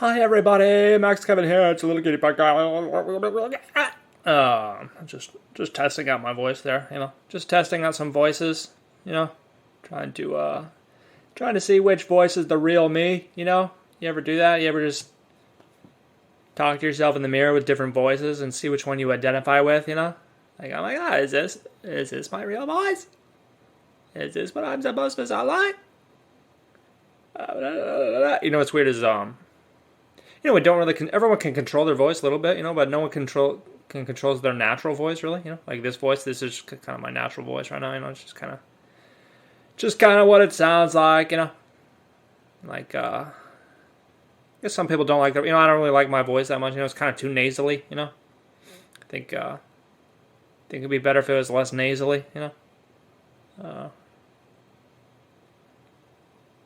Hi everybody, Max Kevin here. It's a little kitty podcast. Just testing out my voice there. Just testing out some voices. Trying to see which voice is the real me. You ever do that? You ever just talk to yourself in the mirror with different voices and see which one you identify with? Like, oh my god, is this my real voice? Is this what I'm supposed to sound like? What's weird is we don't really. Everyone can control their voice a little bit, but no one can control their natural voice, really. Like this voice. This is kind of my natural voice right now. It's just kind of what it sounds like. Like I guess some people don't like that. I don't really like my voice that much. It's kind of too nasally. I think it'd be better if it was less nasally.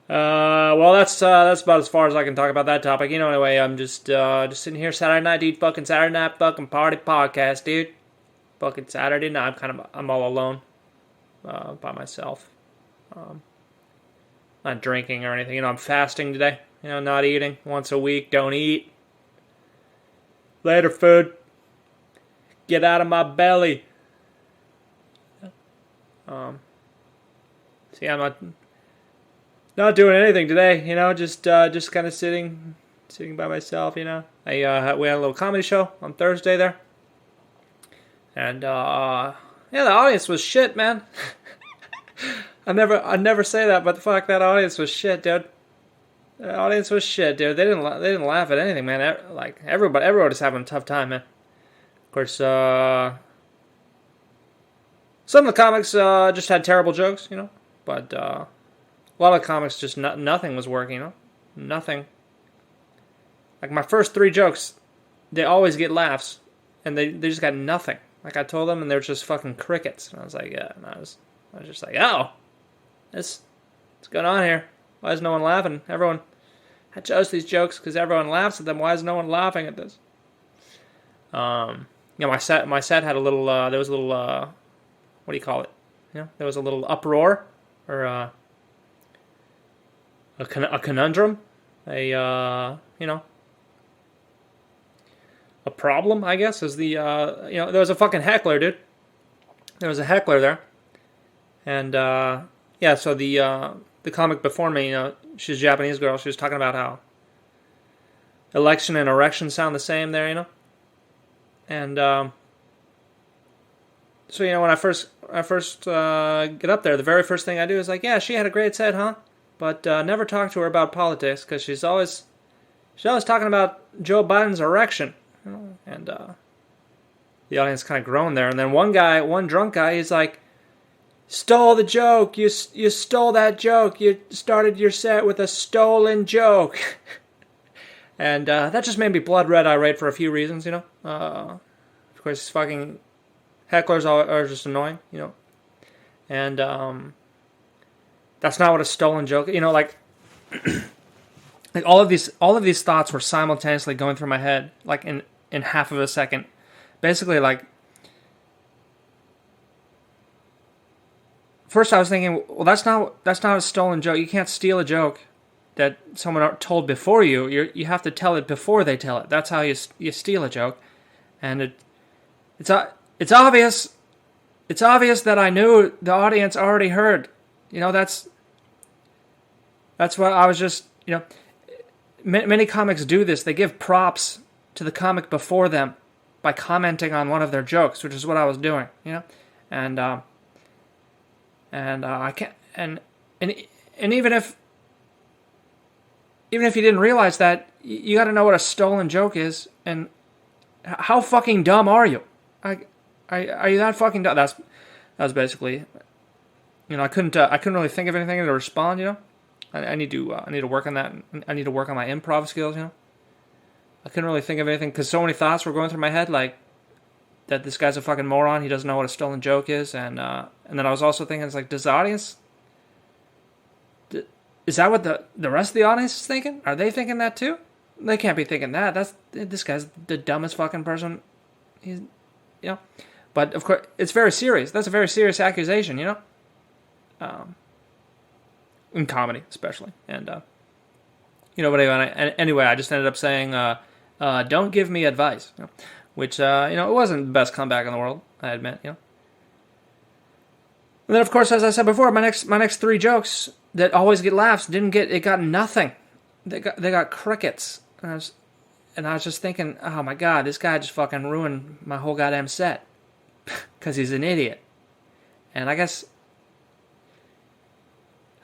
Well, that's about as far as I can talk about that topic. Anyway, I'm just sitting here Saturday night, dude. Fucking Saturday night, fucking party podcast, dude. Fucking Saturday night. I'm all alone, by myself. Not drinking or anything. I'm fasting today. Not eating once a week. Don't eat. Later, food. Get out of my belly. See, I'm not doing anything today, just kind of sitting by myself, we had a little comedy show on Thursday there, and the audience was shit, man. I never say that, but fuck, that audience was shit, dude. The audience was shit, dude. They didn't laugh at anything, man. Like everybody's having a tough time, man. Of course, some of the comics just had terrible jokes, but. A lot of comics just nothing was working, Nothing. Like my first 3 jokes, they always get laughs, and they just got nothing. Like I told them, and they're just fucking crickets. And I was like, yeah. And I was just like, oh, what's going on here? Why is no one laughing? I chose these jokes because everyone laughs at them. Why is no one laughing at this? My set had a little. There was a little. What do you call it? There was a little uproar, or a conundrum, a problem, I guess, is the, there was a fucking heckler, dude. There was a heckler there. And, so the comic before me, she's a Japanese girl, she was talking about how election and erection sound the same there, And, so, when I first get up there, the very first thing I do is like, yeah, she had a great set, huh? But never talk to her about politics because she's always talking about Joe Biden's erection, and the audience kind of groaned there. And then one drunk guy, he's like, "Stole the joke! You stole that joke! You started your set with a stolen joke," and that just made me blood red irate for a few reasons, Of course, fucking hecklers are just annoying, and that's not what a stolen joke. Like all of these thoughts were simultaneously going through my head, like in half of a second. Basically, like first I was thinking, well, that's not a stolen joke. You can't steal a joke that someone told before you. You have to tell it before they tell it. That's how you steal a joke, and it's obvious. It's obvious that I knew the audience already heard. That's what I was just, many comics do this. They give props to the comic before them by commenting on one of their jokes, which is what I was doing, and I can't, and even if you didn't realize that, you got to know what a stolen joke is, and how fucking dumb are you? Are you that fucking dumb? That was basically. I couldn't really think of anything to respond. I need to work on that. I need to work on my improv skills. I couldn't really think of anything because so many thoughts were going through my head, like that this guy's a fucking moron. He doesn't know what a stolen joke is, and then I was also thinking, it's like, does the audience? Is that what the rest of the audience is thinking? Are they thinking that too? They can't be thinking that. This guy's the dumbest fucking person. He's, But of course, it's very serious. That's a very serious accusation, in comedy especially, and But anyway, I just ended up saying, "Don't give me advice," which it wasn't the best comeback in the world, I admit. And then, of course, as I said before, my next three jokes that always get laughs got nothing. They got crickets. And I was just thinking, oh my god, this guy just fucking ruined my whole goddamn set because he's an idiot. And I guess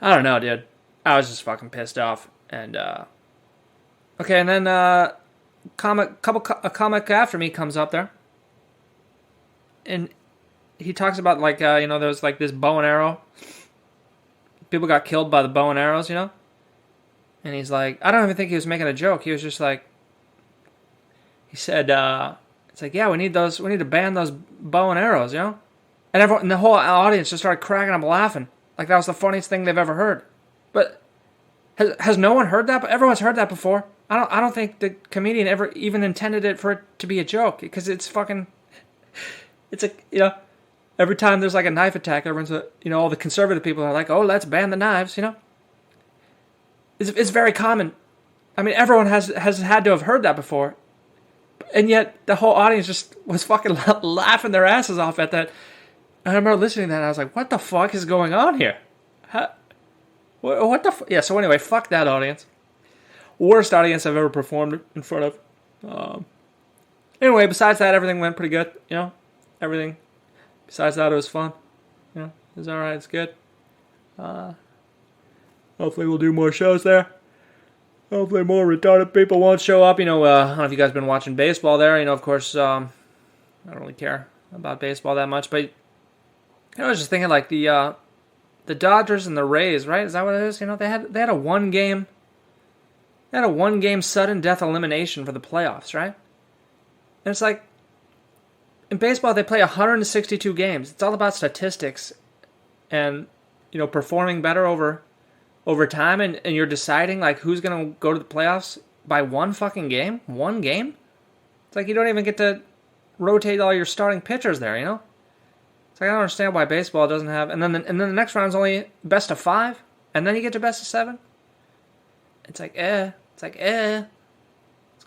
I don't know, dude. I was just fucking pissed off. And okay, and then a comic after me comes up there, and he talks about there was like this bow and arrow. People got killed by the bow and arrows, And he's like, I don't even think he was making a joke. He was just like, he said, it's like, yeah, we need to ban those bow and arrows, And everyone, and the whole audience just started cracking up laughing. Like that was the funniest thing they've ever heard. But has no one heard that? But everyone's heard that before. I don't think the comedian ever even intended it for it to be a joke, because it's fucking, it's every time there's like a knife attack, everyone's all the conservative people are like, oh, let's ban the knives, It's very common. I mean, everyone has had to have heard that before. And yet, the whole audience just was fucking laughing their asses off at that. And I remember listening to that, and I was like, what the fuck is going on here? What the fuck? Yeah, so anyway, fuck that audience. Worst audience I've ever performed in front of. Anyway, besides that, everything went pretty good, Everything. Besides that, it was fun. It was alright, it's good. Hopefully we'll do more shows there. Hopefully more retarded people won't show up. I don't know if you guys have been watching baseball there. Of course, I don't really care about baseball that much. But I was just thinking, like, the Dodgers and the Rays, right? Is that what it is? They had a one game sudden death elimination for the playoffs, right? And it's like, in baseball, they play 162 games. It's all about statistics and, performing better over time, and you're deciding like who's going to go to the playoffs by one fucking game? One game? It's like you don't even get to rotate all your starting pitchers there, It's like I don't understand why baseball doesn't have, and then the next round's only best of 5, and then you get to best of 7. It's like what's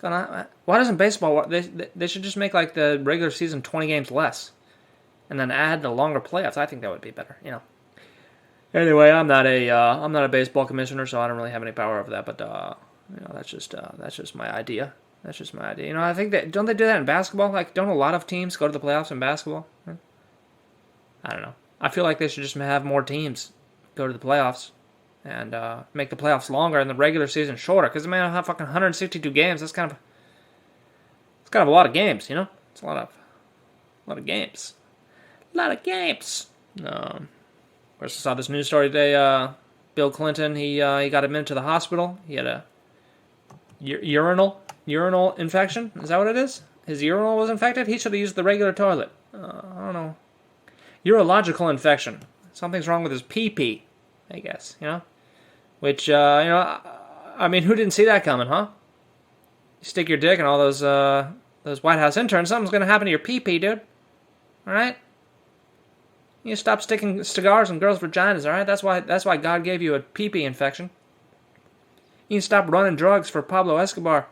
going on? Why doesn't baseball? They should just make like the regular season 20 games less, and then add the longer playoffs. I think that would be better, Anyway, I'm not a baseball commissioner, so I don't really have any power over that. But that's just my idea. That's just my idea. I think that, don't they do that in basketball? Like, don't a lot of teams go to the playoffs in basketball? I don't know. I feel like they should just have more teams go to the playoffs and make the playoffs longer and the regular season shorter. Because I have fucking 162 games. It's kind of a lot of games. It's a lot of games. A lot of games. Of course, I saw this news story today. Bill Clinton, he got admitted to the hospital. He had a urinal infection. Is that what it is? His urinal was infected? He should have used the regular toilet. I don't know. Urological infection. Something's wrong with his pee-pee, I guess, Which, who didn't see that coming, huh? You stick your dick in all those White House interns, something's going to happen to your pee-pee, dude. All right? You stop sticking cigars in girls' vaginas, all right? That's why God gave you a pee-pee infection. You can stop running drugs for Pablo Escobar,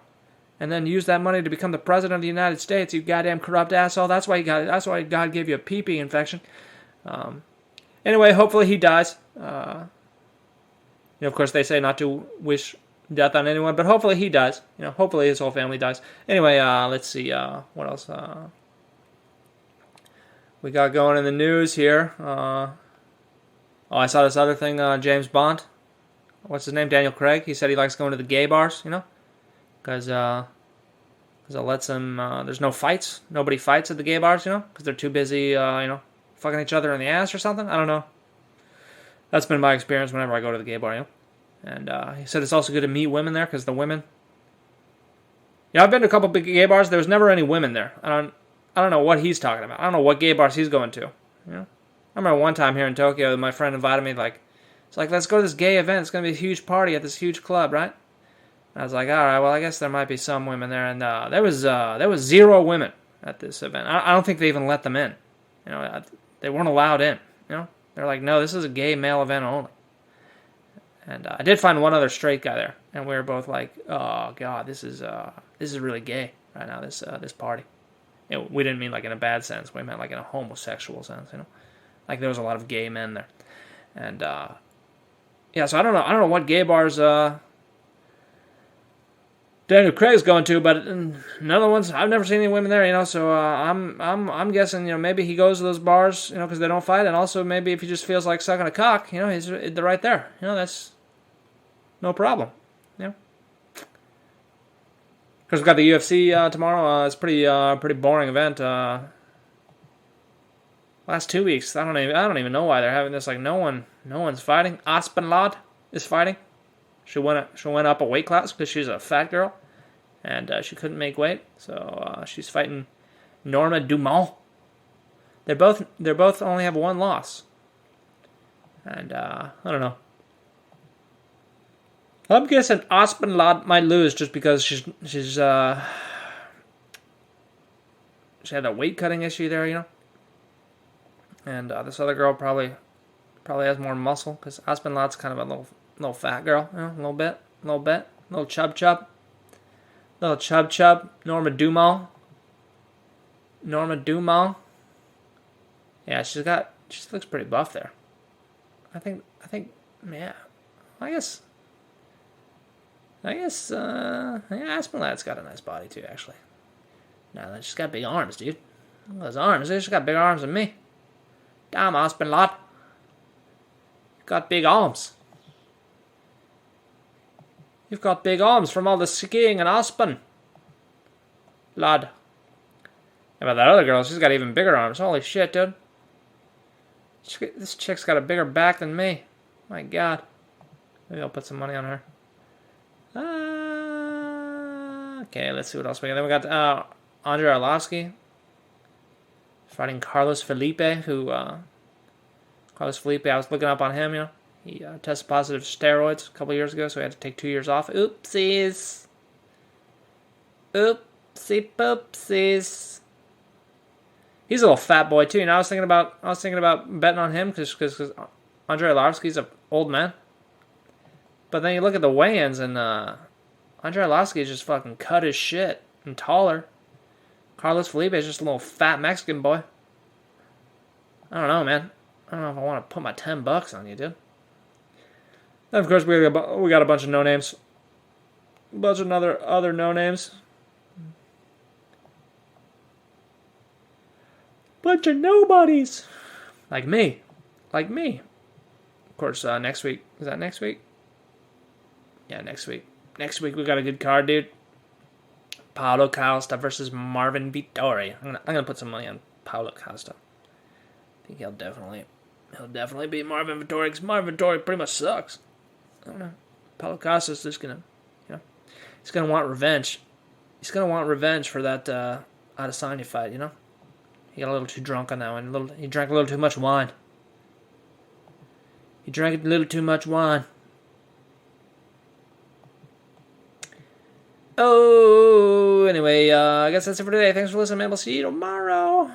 and then use that money to become the president of the United States. You goddamn corrupt asshole. That's why God gave you a pee-pee infection. Anyway, hopefully he dies. Of course they say not to wish death on anyone, but hopefully he dies. Hopefully his whole family dies. Anyway, let's see what else. We got going in the news here. I saw this other thing, James Bond. What's his name? Daniel Craig. He said he likes going to the gay bars, because it lets him, there's no fights. Nobody fights at the gay bars, because they're too busy, fucking each other in the ass or something. I don't know. That's been my experience whenever I go to the gay bar, And he said it's also good to meet women there, because the women... I've been to a couple big gay bars. There was never any women there. I don't know what he's talking about. I don't know what gay bars he's going to. I remember one time here in Tokyo, my friend invited me, it's like, let's go to this gay event. It's going to be a huge party at this huge club, right? And I was like, all right, well, I guess there might be some women there. And there was 0 women at this event. I don't think they even let them in. They weren't allowed in. They're like, no, this is a gay male event only. And I did find one other straight guy there, and we were both like, "Oh God, this is really gay right now. This party." We didn't mean like in a bad sense. We meant like in a homosexual sense. Like there was a lot of gay men there, and yeah. So I don't know what gay bars Daniel Craig's going to, but none of the ones I've never seen any women there. So I'm guessing maybe he goes to those bars because they don't fight, and also maybe if he just feels like sucking a cock, they're right there. That's no problem. Of course, we've got the UFC tomorrow. It's pretty boring event. Last 2 weeks, I don't even know why they're having this. Like no one's fighting. Aspinalled is fighting. She went up a weight class because she's a fat girl, and she couldn't make weight. So she's fighting Norma Dumont. They both only have one loss, and I don't know. I'm guessing Aspinalled might lose just because she had that weight cutting issue there, and this other girl probably has more muscle because Aspinallad's kind of a little fat girl, a little bit, little chub. Norma Dumont. Yeah, she looks pretty buff there. I think, yeah. Aspinallad's got a nice body too, actually. No, she's got big arms, dude. Look at those arms. She's got bigger arms than me. Damn, Aspinalled. Got big arms. You've got big arms from all the skiing in Aspen. Lad. How about that other girl? She's got even bigger arms. Holy shit, dude. This chick's got a bigger back than me. My God. Maybe I'll put some money on her. Okay, let's see what else we got. Then we got Andrei Arlovsky fighting Carlos Felipe, I was looking up on him, He tested positive for steroids a couple years ago, so he had to take 2 years off. Oopsies. Oopsies. He's a little fat boy too. I was thinking about betting on him because Andrei Arlovsky's an old man. But then you look at the weigh-ins, and Andrei Arlovsky is just fucking cut as shit and taller. Carlos Felipe is just a little fat Mexican boy. I don't know, man. I don't know if I want to put my $10 on you, dude. Then, of course, we got a bunch of no-names. A bunch of other no-names. Bunch of nobodies. Like me. Of course, next week. Is that next week? Yeah, next week. Next week we got a good card, dude. Paulo Costa versus Marvin Vettori. I'm gonna put some money on Paulo Costa. I think he'll definitely beat Marvin Vettori because Marvin Vettori pretty much sucks. I don't know. Paulo Costa's just gonna, he's gonna want revenge. He's gonna want revenge for that Adesanya fight. He got a little too drunk on that one. He drank a little too much wine. Oh, anyway, I guess that's it for today. Thanks for listening, man. We'll see you tomorrow.